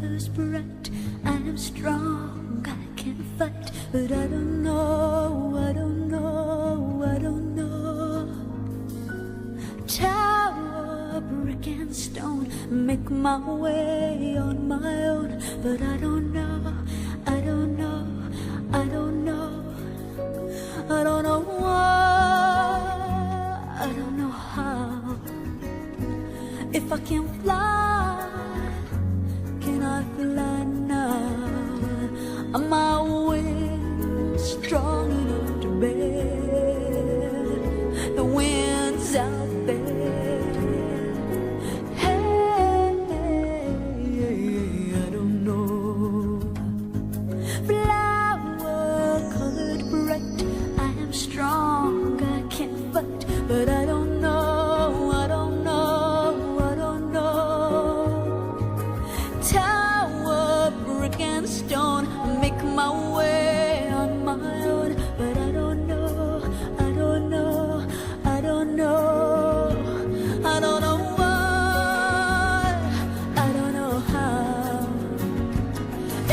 colors bright. I am strong, I can fight, but I don't know, I don't know, I don't know. Tower, brick and stone, make my way on my own, but I don't know, I don't know, I don't know, I don't know why, I don't know how. If I can fly, can I fly now? Are my wings strong enough to bear the winds out there? Hey, I don't know. Flower colored bright, I am strong, I can fight, but I don't know, I don't know, I don't know. Tower, brick and stone, make my way on my own, but I don't know, I don't know, I don't know, I don't know why, I don't know how.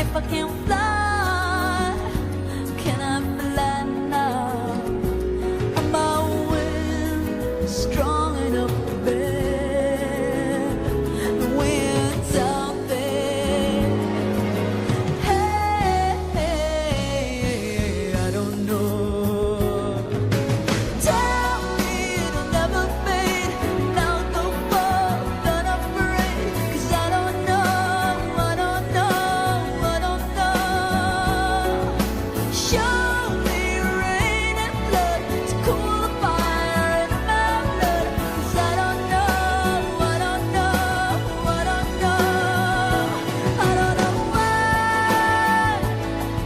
If I can fly, can I fly now? Are my wings strong enough to bear the winds out there? Hey, I don't know. Tell me it'll never fade, and I'll go forth unafraid, 'cause I don't know, I don't know, I don't know. Show me rain and flood to cool the fire in my blood, 'cause I don't know, I don't know, I don't know, I don't know why,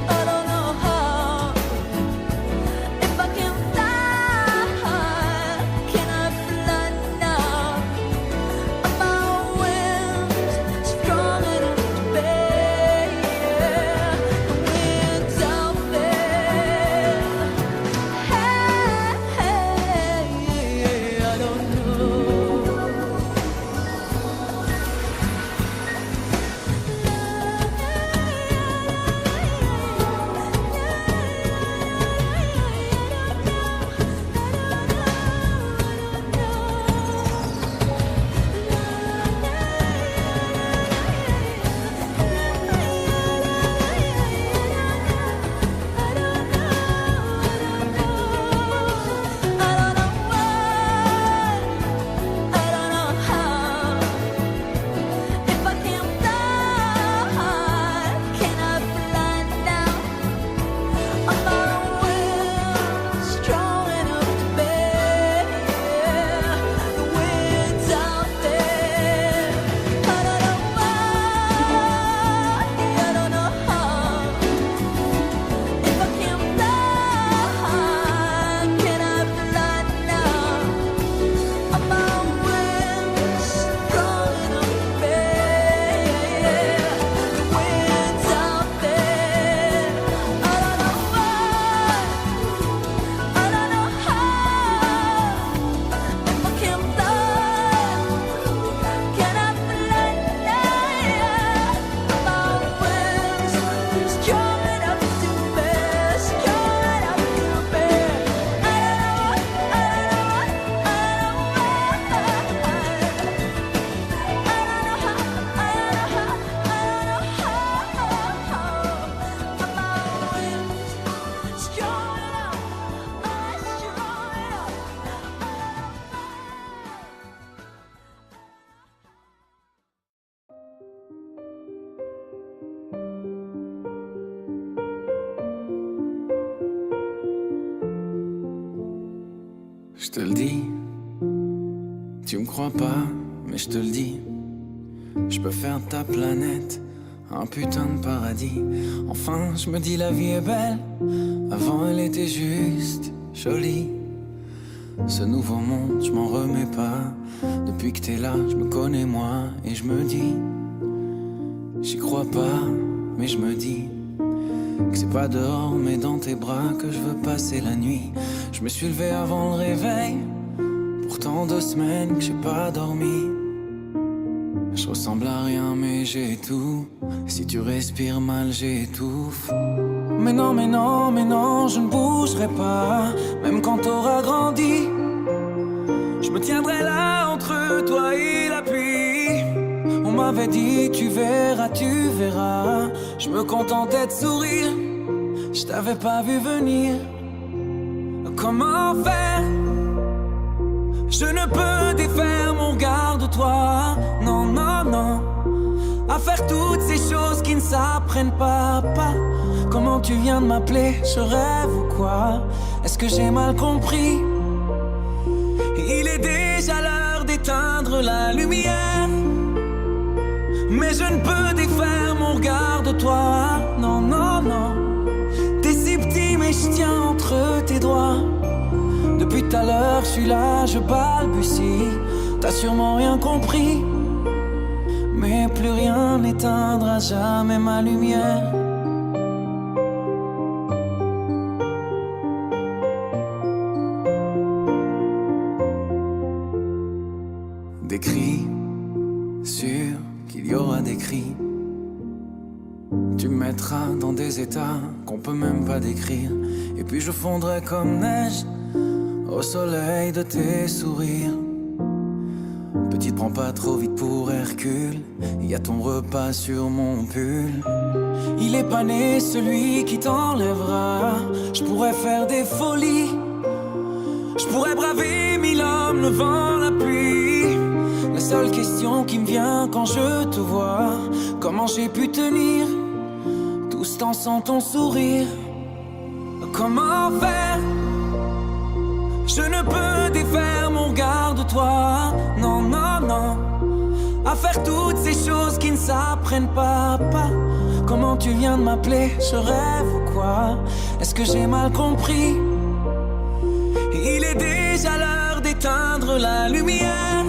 I don't know how. If I can fly, can I fly now? Are my wings strong enough to bear the winds out there? Hey, I don't know. Je te le dis, tu me crois pas, mais je te le dis. Je peux faire de ta planète un putain de paradis. Enfin, je me dis la vie est belle, avant elle était juste jolie. Ce nouveau monde, je m'en remets pas. Depuis que t'es là, je me connais moi et je me dis, j'y crois pas, mais je me dis que c'est pas dehors mais dans tes bras que je veux passer la nuit. Je me suis levé avant le réveil, pourtant 2 semaines que j'ai pas dormi. Je ressemble à rien mais j'ai tout. Si tu respires mal j'étouffe. Mais non, mais non, mais non, je ne bougerai pas. Même quand t'auras grandi, je me tiendrai là entre toi et la pluie. On m'avait dit tu verras, tu verras. Je me contentais de sourire, je t'avais pas vu venir. Comment faire? Je ne peux défaire mon regard de toi. Non, non, non. À faire toutes ces choses qui ne s'apprennent pas. Comment tu viens de m'appeler? Je rêve ou quoi? Est-ce que j'ai mal compris? Il est déjà l'heure d'éteindre la lumière. Mais je ne peux défaire mon regard de toi. Non, non, non. T'es si petit mais je tiens entre tes doigts. Depuis tout à l'heure je suis là, je balbutie. T'as sûrement rien compris. Mais plus rien n'éteindra jamais ma lumière. Des cris, sûr qu'il y aura des cris. Tu me mettras dans des états qu'on peut même pas décrire. Et puis je fondrai comme neige au soleil de tes sourires. Petite, prends pas trop vite pour Hercule. Y a ton repas sur mon pull. Il est pas né celui qui t'enlèvera. Je pourrais faire des folies. Je pourrais braver 1000 hommes, le vent, la pluie. La seule question qui me vient quand je te vois, comment j'ai pu tenir tout ce temps sans ton sourire? Comment faire? Je ne peux défaire mon regard de toi. Non, non, non. À faire toutes ces choses qui ne s'apprennent pas. Comment tu viens de m'appeler? Je rêve ou quoi? Est-ce que j'ai mal compris? Il est déjà l'heure d'éteindre la lumière.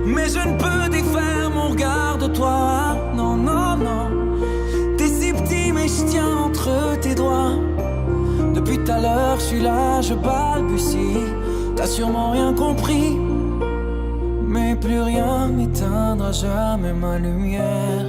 Mais je ne peux défaire mon regard de toi. Non, non, non. T'es si petit mais je tiens entre tes doigts. Depuis tout à l'heure je suis là, je balbutie. T'as sûrement rien compris. Mais plus rien n'éteindra jamais ma lumière.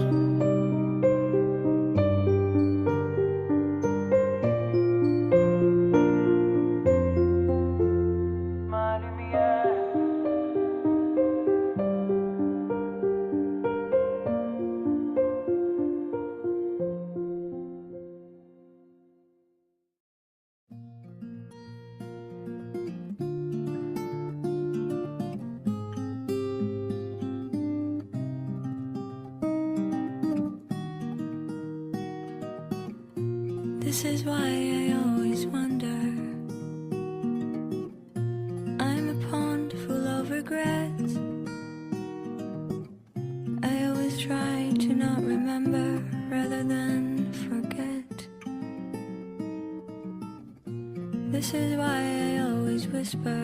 This is why I always wonder. I'm a pond full of regrets. I always try to not remember rather than forget. This is why I always whisper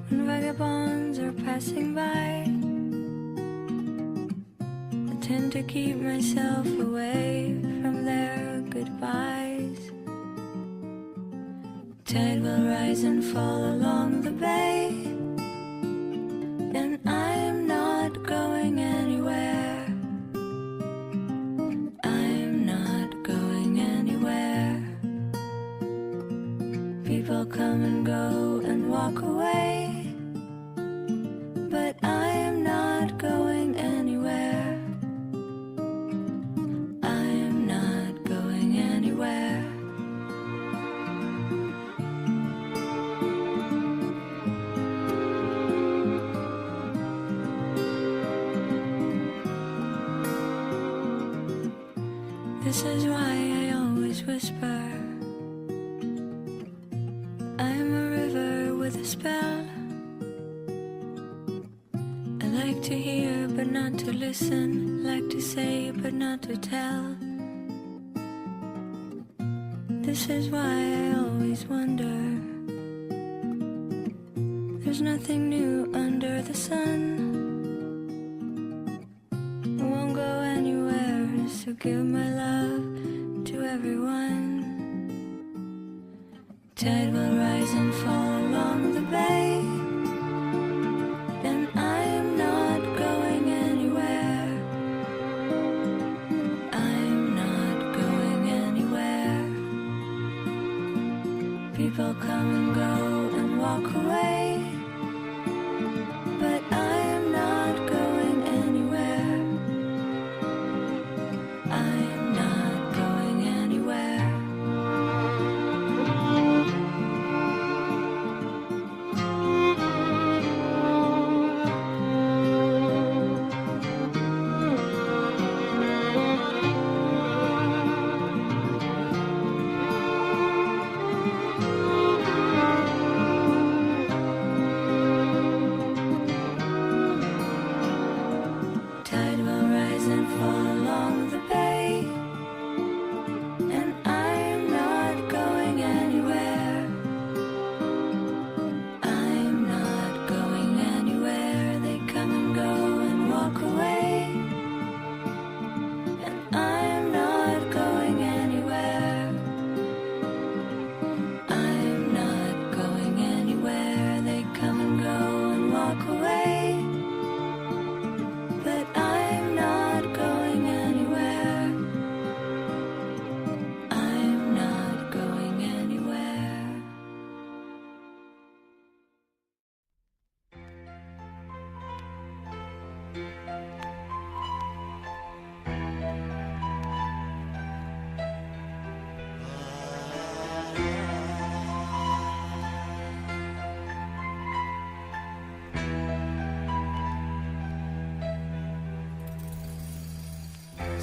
when vagabonds are passing by. I tend to keep myself away from their goodbyes. Tide will rise and fall along the bay, and I'm not going anywhere. I'm not going anywhere. People come and go and walk away, but I am not going anywhere. This is why I always whisper. I'm a river with a spell. I like to hear but not to listen, like to say but not to tell. This is why I always wonder. There's nothing new under the sun. I won't go anywhere, so give my love to everyone. Tide will rise and fall along the bay, and People come and go and walk away, but I am not going anywhere. I am not going anywhere. Tide will rise and fall along the bay, and I am not going anywhere. I am not going anywhere. They come and go and walk away, and I am not going anywhere. I am not going anywhere. They come and go and walk away, but I'm not going anywhere. I'm not going anywhere.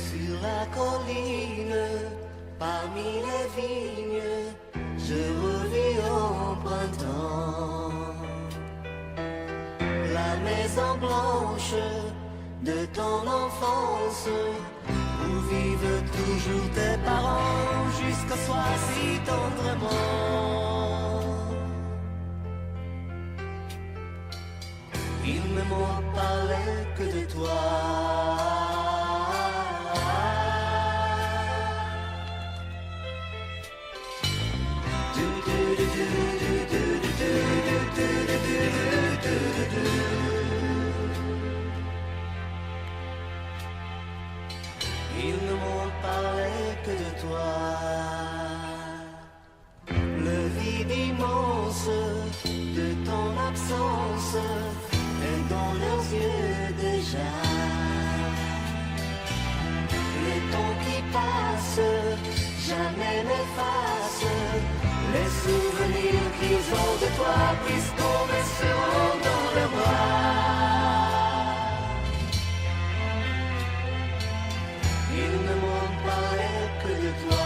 Sur la colline, parmi les vignes, je revis au printemps la maison blanche de ton enfance, où vivent toujours tes parents jusqu'au soir si tendrement. Ils ne m'ont parlé que de toi. Ils ne m'ont parlé que de toi. Le vide immense de ton absence est dans leurs yeux déjà. Les temps qui passent jamais n'effacent les souvenirs qu'ils ont de toi, puisqu'on resteront dans leurs bras. Ils ne m'ont parlé que de toi.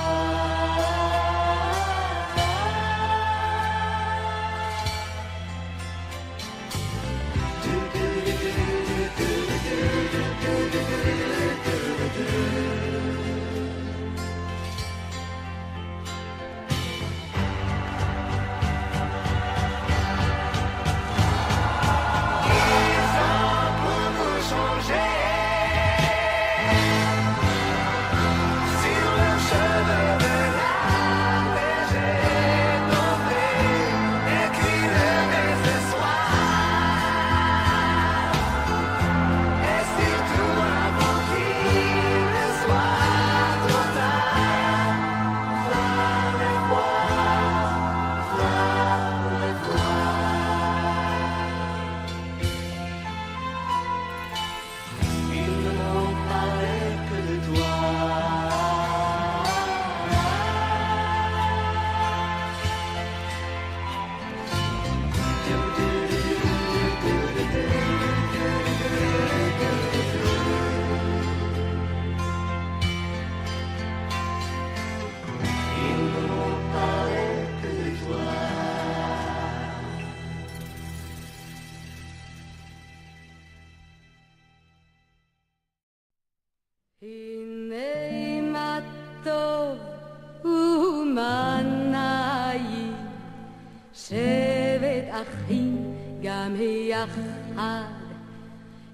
גם יחד,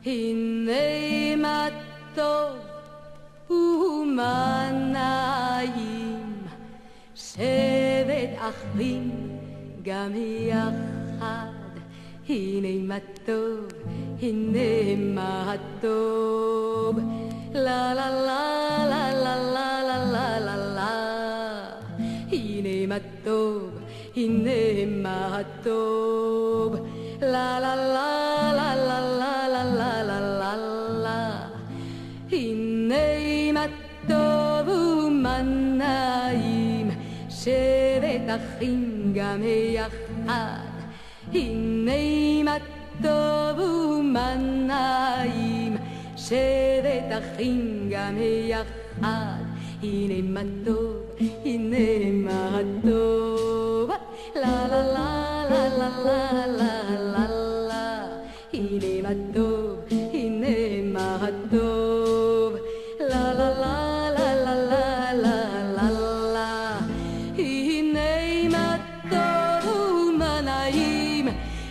הנה מה טוב ומה נעים, שבט אחים גם יחד, הנה מה טוב, הנה מה טוב, לה לה לה לה לה לה לה לה לה, הנה מה טוב, הנה מה טוב. לה לה לה לה לה לה לה לה לה לה לה. הנה מה טוב ומה נעים, שבת אחים גם יחד. הנה מה טוב ומה נעים, שבת אחים גם יחד. הנה מה טוב, הנה מה טוב. לה לה לה לה לה לה לה לה לה. הנה מה טוב, הנה מה טוב. לה לה לה לה לה לה לה לה לה. הנה מה טוב ומה נעים,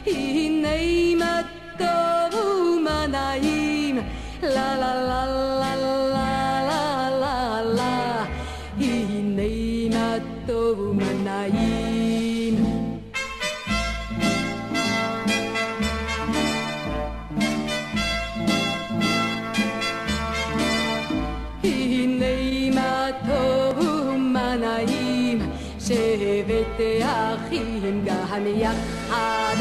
הנה מה טוב ומה נעים. לה לה לה לה לה לה לה לה. הנה מה טוב ומה נעים. הנה מה טוב ומה נעים, שבת אחים גם יחד.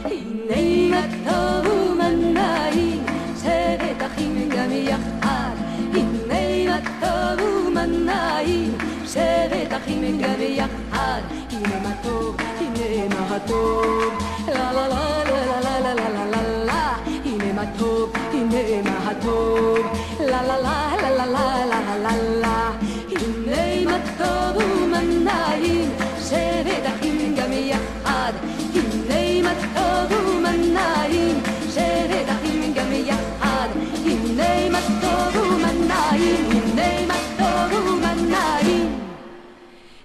הנה מה טוב ומה נעים, שבת אחים גם יחד. הנה מה טוב ומה נעים, שבת אחים גם יחד. הנה מה טוב, הנה מה טוב. לה לה לה לה לה לה לה לה לה לה. הנה מה טוב, הנה מה טוב. לה לה לה לה לה לה לה לה לה. הנה מה טוב ומה נעים, שבת אחים גם יחד. הנה מה טוב ומה נעים, שבת אחים גם יחד. הנה מה טוב ומה נעים, הנה מה טוב ומה נעים.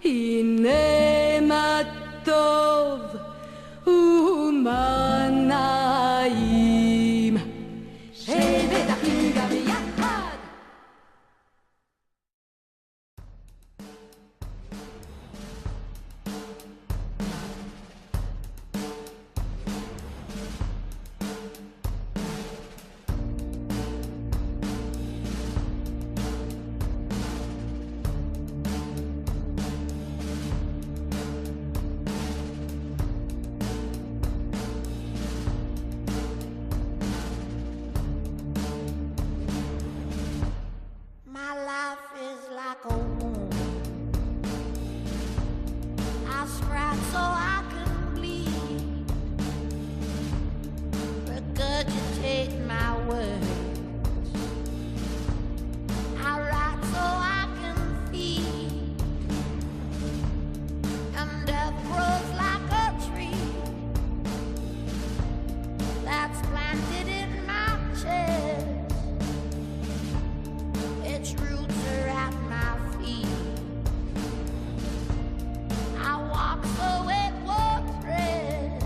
הנה מה טוב ומה נעים, שבת אחים גם יחד. My life is like a wound. I scratch so I can bleed. Regurgitate my words. I write so I can feed. And death grows like a tree that's planted in my chest. Its roots are at my feet. I walk so it won't rest.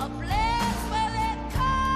A place where they come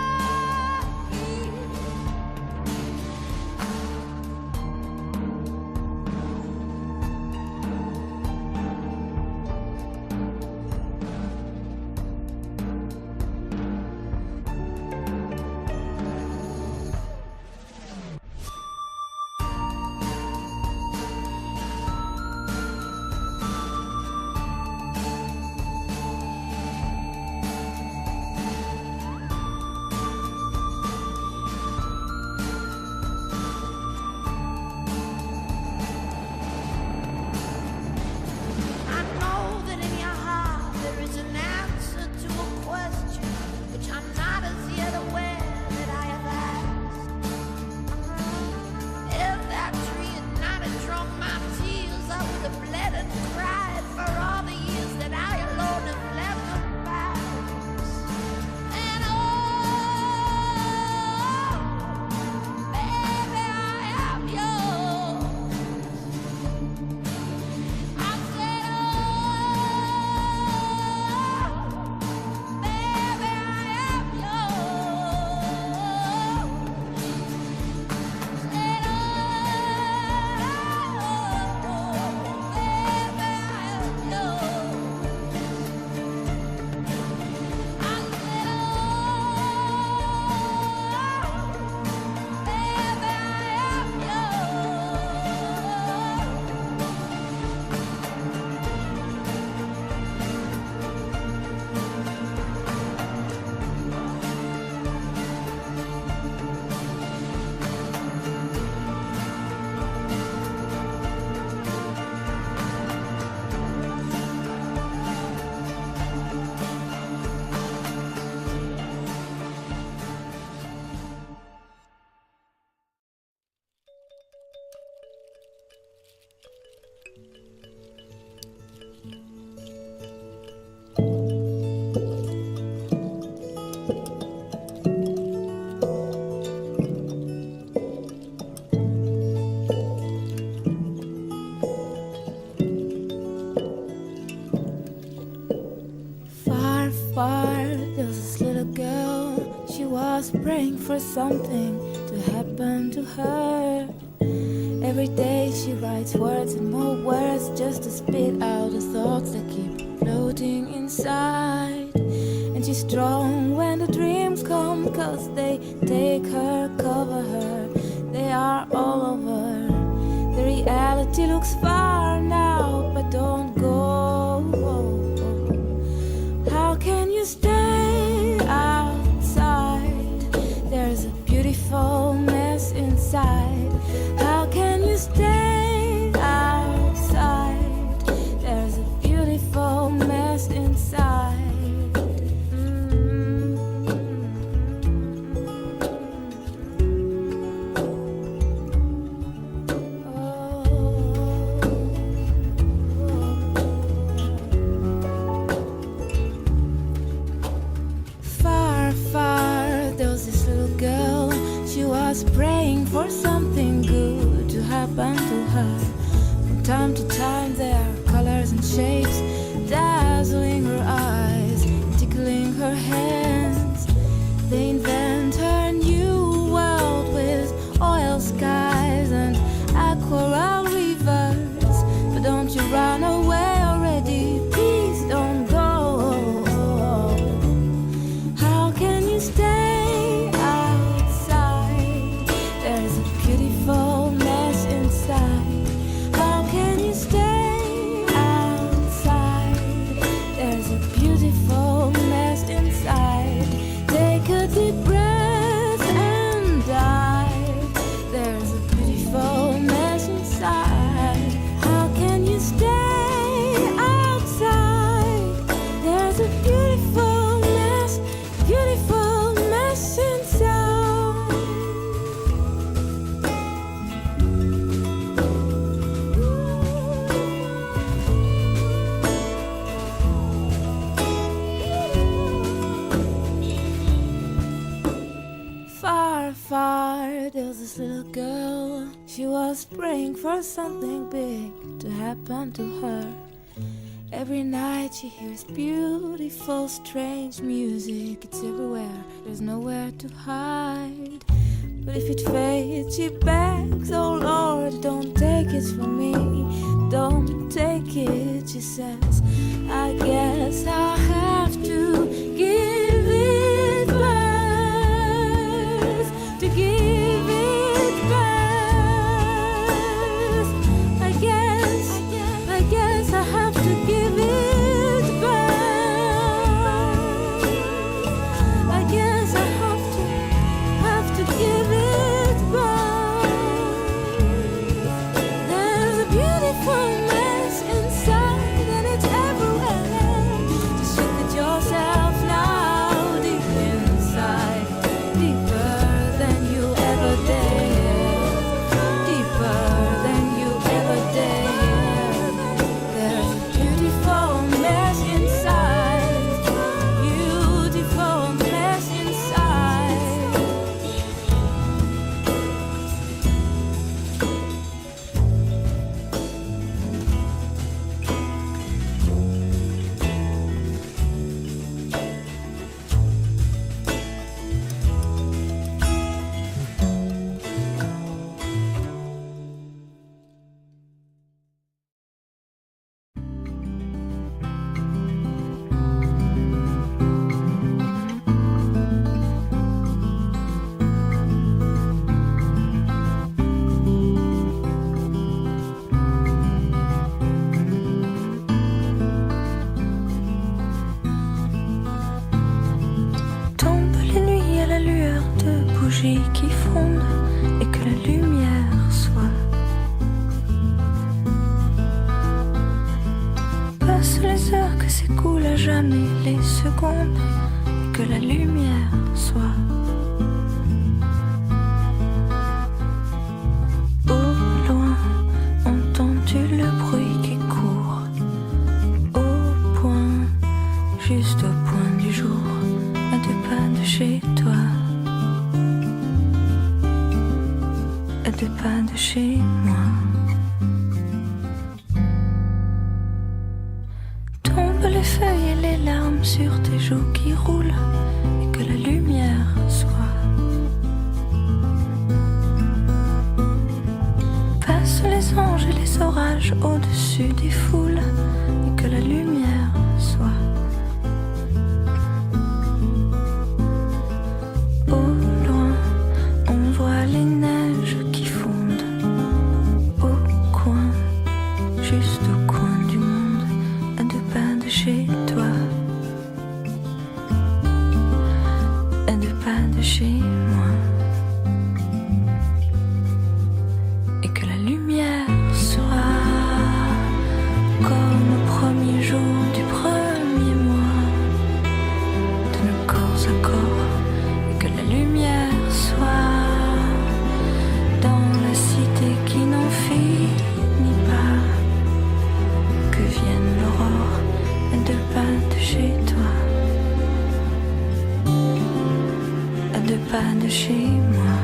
was praying for something to happen to her. Every day she writes words and more words just to spit out the thoughts that keep floating inside. And she's strong when the dreams come, 'cause they take her, cover her, they are all over. The reality looks far now, but don't go. How can you stay outside? There's a beautiful mess inside. How can you stay outside? There's a beautiful mess inside. Praying for something good to happen to her. From time to time there are colors and shapes dazzling her eyes, tickling her hands. They invent her new world with oil skies and aquarelle rivers. But don't you run away already, please don't go. How can you stay? Little girl, she was praying for something big to happen to her. Every night she hears beautiful, strange music. It's everywhere, there's nowhere to hide. But if it fades, she begs, oh Lord, don't take it from me. Don't take it, she says. I guess I'll have to give it birth, to give it. Qui fonde et que la lumière soit. Passent les heures que s'écoulent à jamais les secondes et que la lumière soit. Au loin, entends-tu le bruit qui court? Au point, juste au point du jour, à 2 pas de chez toi. À 2 pas de chez moi. Tombent les feuilles et les larmes sur tes joues qui roulent et que la lumière soit. l'orage au-dessus des foules et que la lumière soit au loin. On voit les neiges qui fondent au coin, juste au coin du monde, à 2 pas de chez toi, à 2 pas de chez moi. Et que la lumière soit comme au premier jour du premier mois de nos corps à corps. Et que la lumière soit dans la cité qui n'en finit pas. Que vienne l'aurore à 2 pas de chez toi, à 2 pas de chez moi.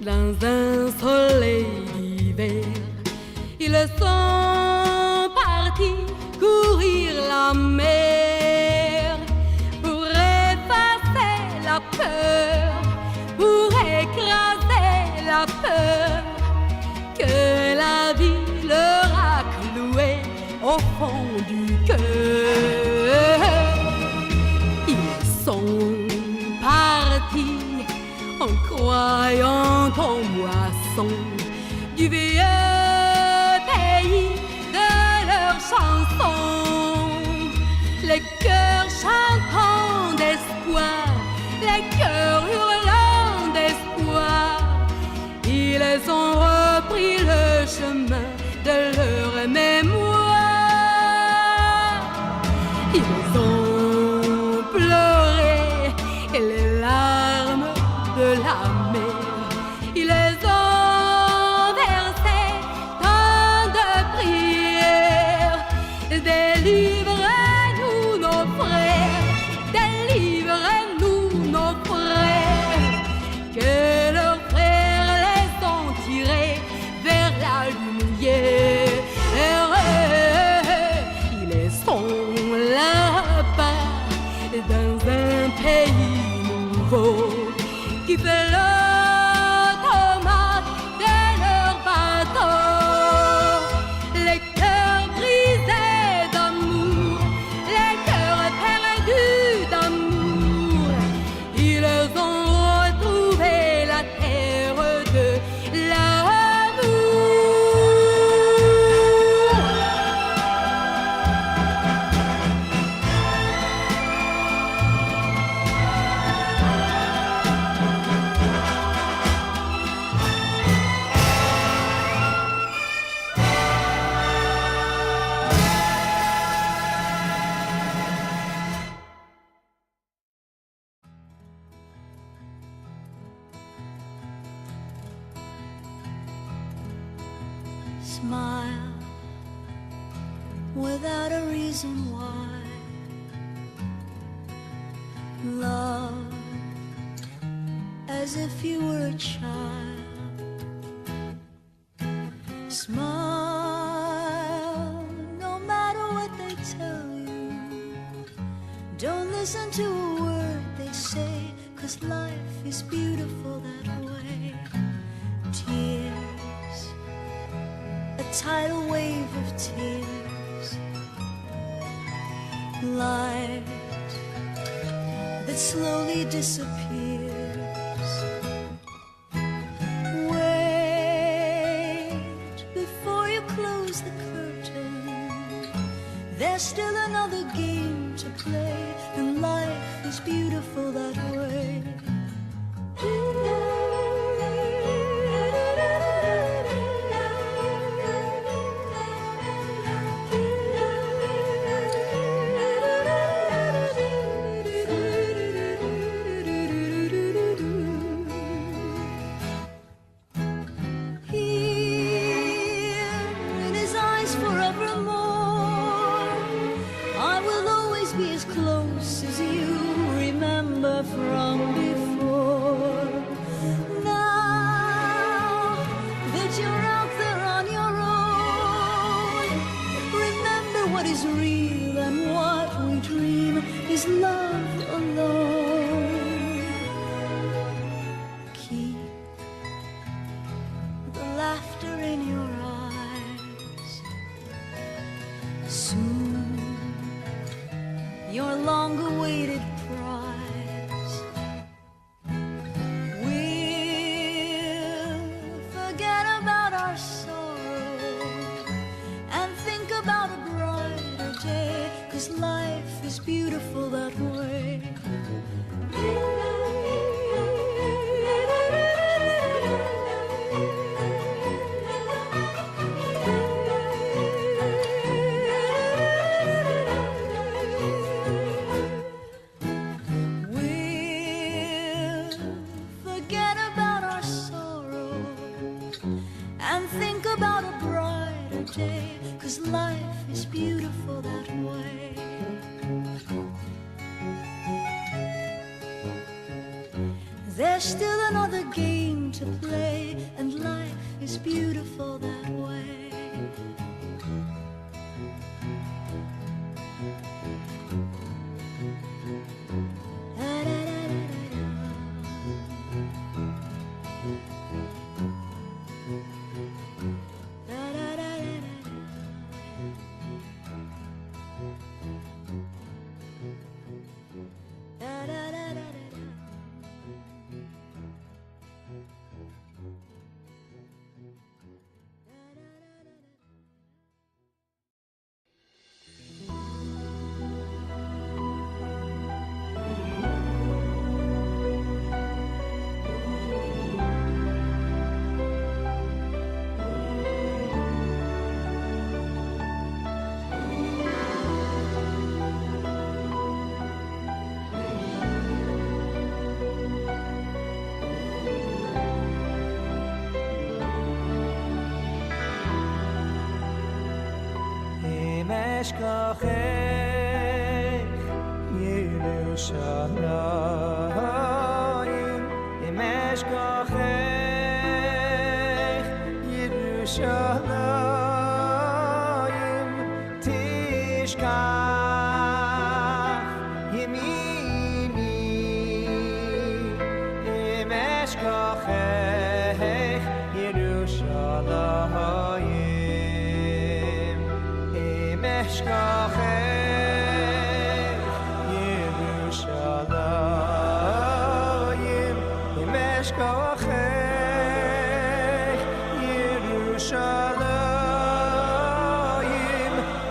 Dans un soleil d'hiver, ils sont partis courir la mer pour effacer la peur, pour écraser la peur que la vie leur a clouée au fond du cœur. Ils sont partis en croyant aux moissons du vieux pays de leurs chansons. Les cœurs chantants d'espoir, les cœurs hurlants d'espoir, ils ont repris le chemin de leur mémoire. Ils ont pleuré les larmes de la mer, ils ont versé tant de prières. Délivrez-nous nos frères, délivrez-nous nos frères, que leurs frères les ont tirés vers la lumière. Ils sont là-bas dans un pays nouveau qui fait l'automate de leur bateau. Les cœurs brisés d'amour, les cœurs perdus d'amour, ils ont retrouvé la terre de l'amour. Smile without a reason why. Love as if you were a child. Smile no matter what they tell you. listen to a word they say, 'cause life is beautiful that way. Tears, a tidal wave of tears. Light that slowly disappears. Wait before you close the curtain. There's still another game to play, and life is beautiful that way. From before. Now that you're out there on your own, remember what is real and what we dream is love alone. Keep the laughter in your eyes. Soon your long-awaited beautiful that way. We'll forget about our sorrow and think about a brighter day, 'cause life is beautiful that way. There's still another game to play, and life is beautiful that way. אשכחך ירושלים, אם אשכחך ירושלים, תשכח ימיני, אם אשכחך ירושלים, אם אשכחך ירושלים, אם אשכחך ירושלים,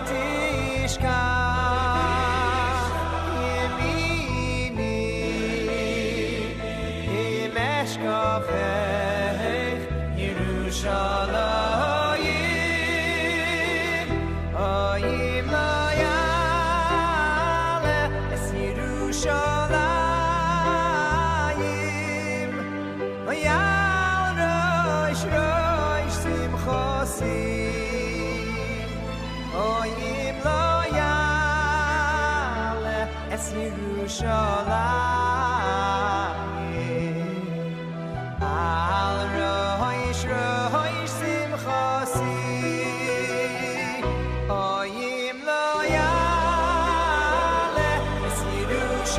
תשכח ימיני, אם אשכחך ירושלים, אם לא יעלה את ירושלים, ויעל ראש ראש שמחוסי, אם לא יעלה את ירושלים, על ראש ראש שמחוסי, אם לא יעלה את ירושלים,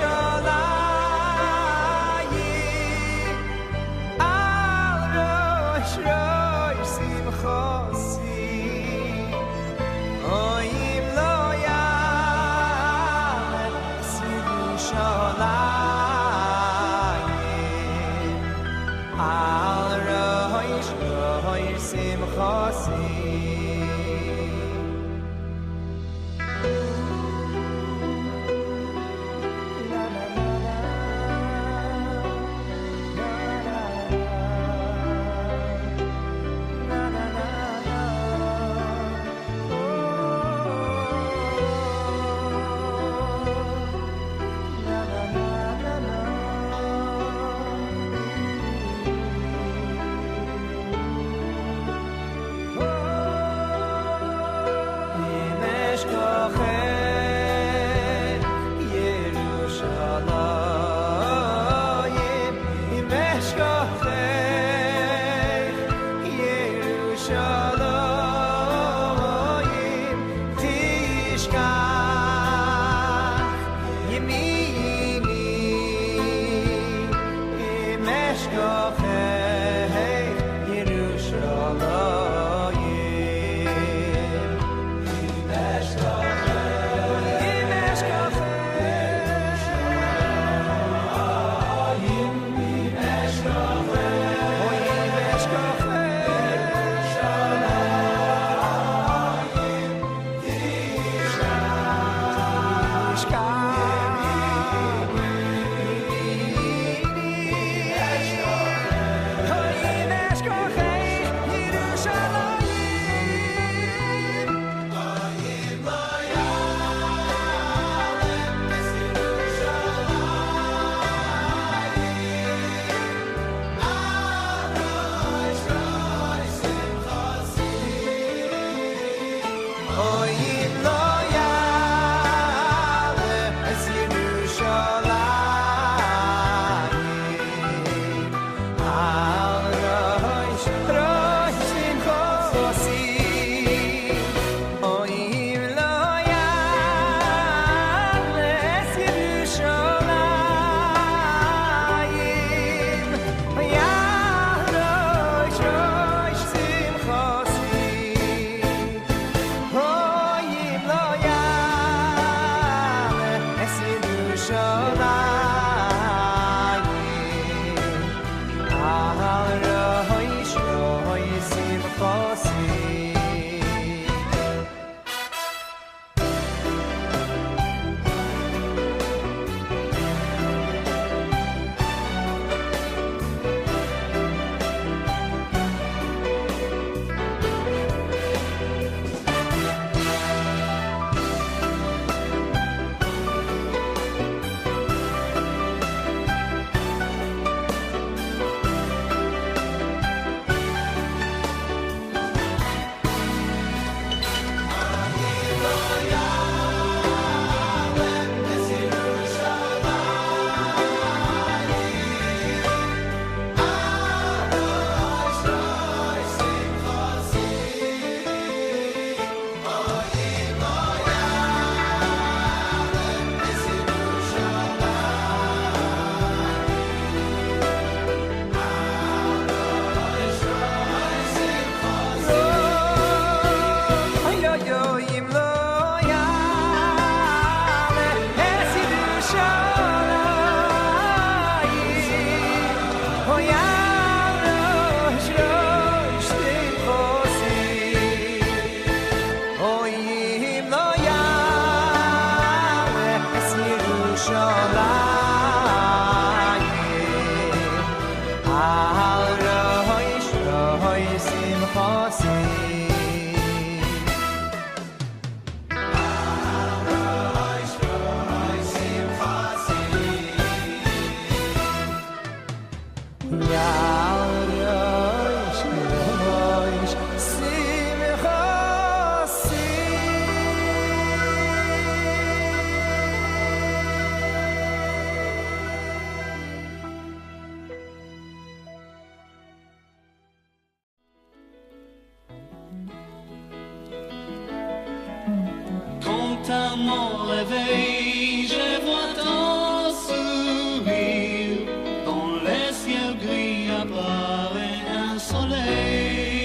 à mon réveil, je vois ton sourire. Dans les cieux gris apparaît un soleil.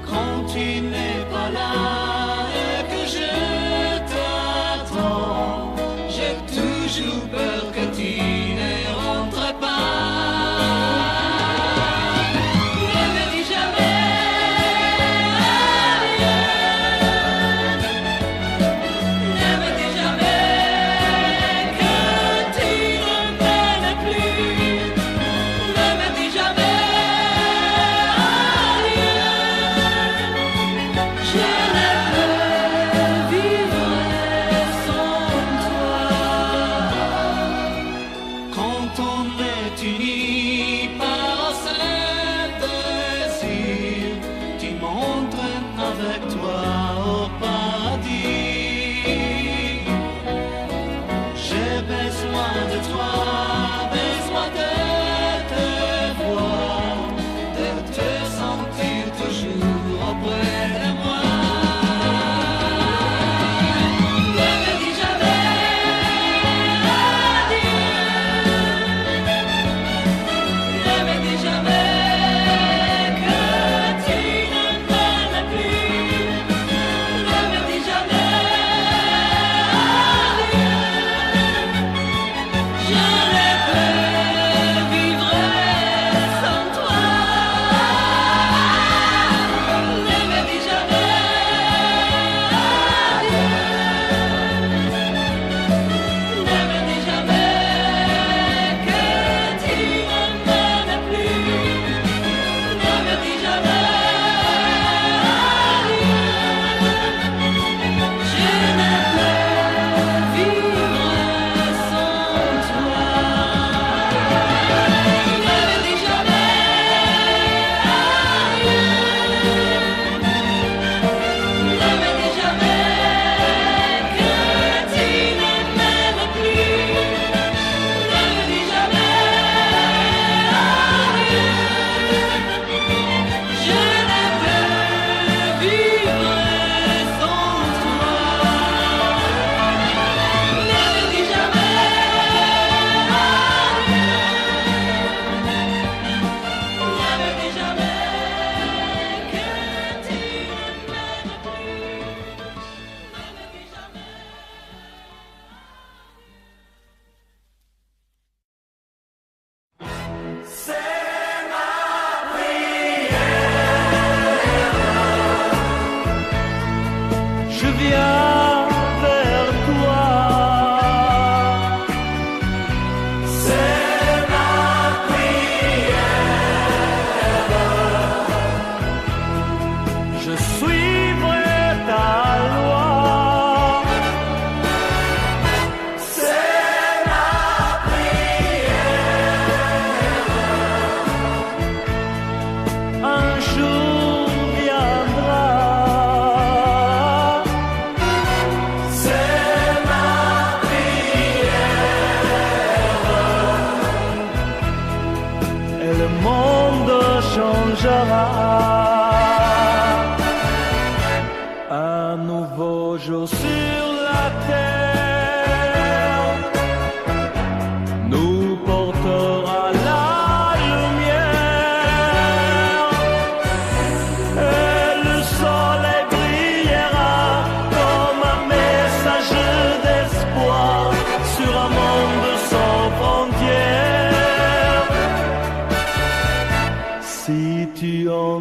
Quand tu n'es pas là et que je t'attends, j'ai toujours peur que tu ne rentres pas. Ne me dis jamais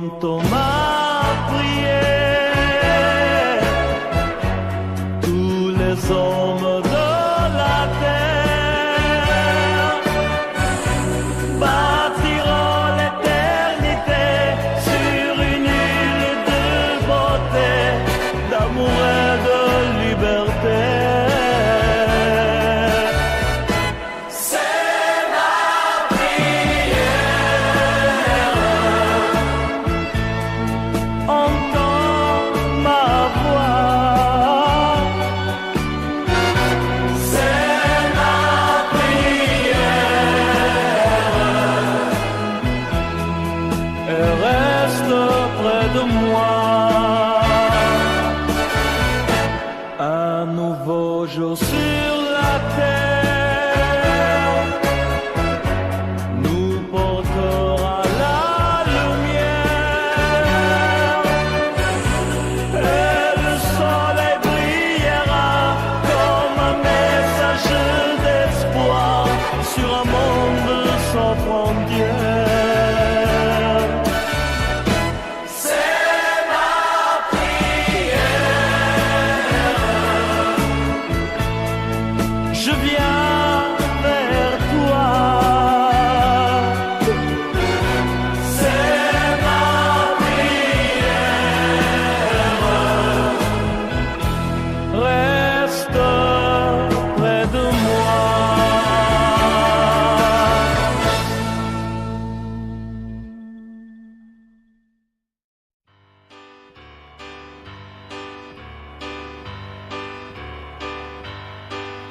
entends ma prière. Tous les hommes de la terre bâtiront l'éternité sur une île de beauté, d'amour et de liberté. Jour sur la terre nous portera la lumière et le soleil brillera comme un message d'espoir sur un monde sans frontières. Je viens vers toi, c'est ma prière, reste près de moi.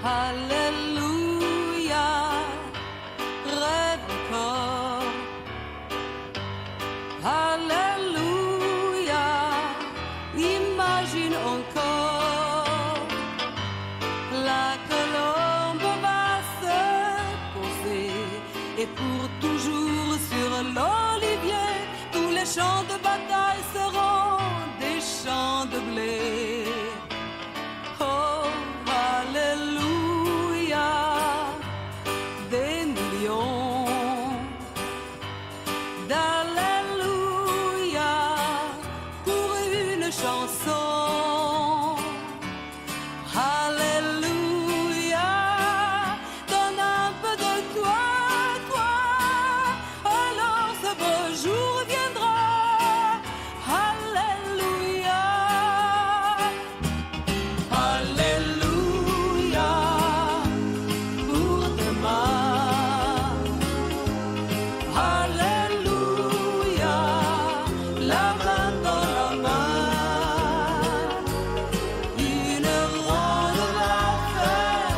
Alléluia, rêve encore. Alléluia, imagine encore. La colombe va se poser et pour toujours sur l'olivier, tous les champs de bataille seront des champs de blé. Oh, alléluia, des millions d'alléluia pour une chanson. Alléluia, donne un peu de toi, toi, alors ce beau jour viendra. Alléluia. Alléluia pour demain. Alléluia, la main dans la main. Une ronde va faire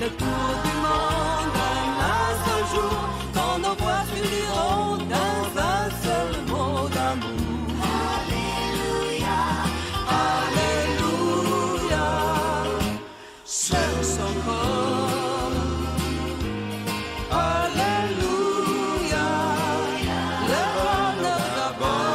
le tour du monde en un seul jour, quand nos voix s'uniront dans un seul mot d'amour. Alléluia, Alléluia, cherche encore. Alléluia, le bonheur d'abord.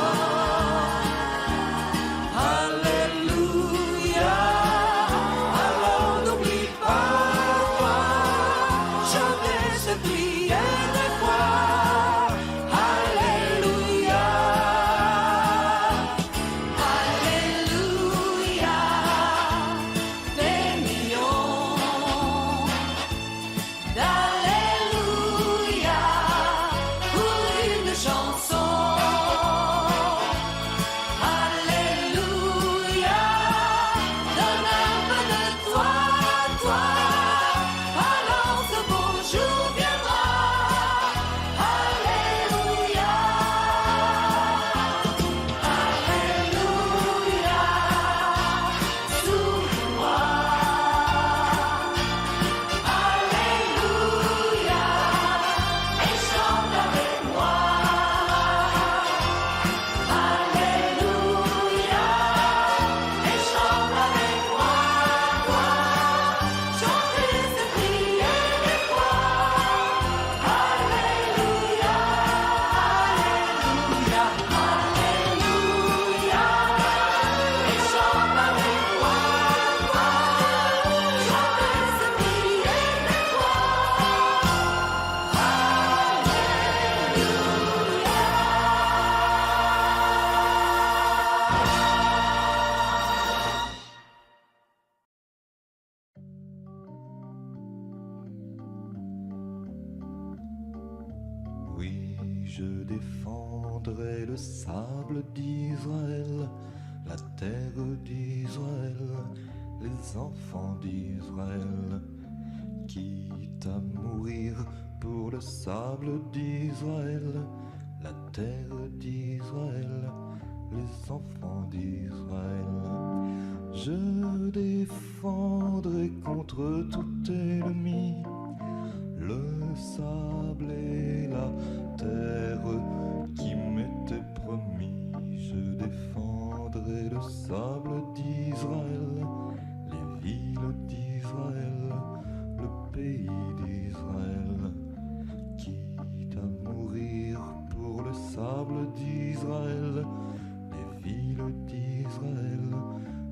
défendrai le sable d'Israël, la terre d'Israël, les enfants d'Israël. Quitte à mourir pour le sable d'Israël, la terre d'Israël, les enfants d'Israël. Je défendrai contre tout ennemi le sable et la terre qui m'étaient promis. Je défendrai le sable d'Israël, les villes d'Israël, le pays d'Israël. Quitte à mourir pour le sable d'Israël, les villes d'Israël,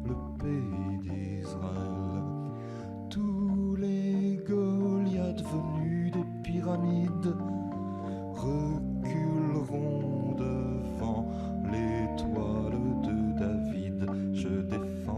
le pays d'Israël. Tous les Goliaths venus des pyramides reculeront devant l'étoile de David. Je défends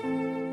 Thank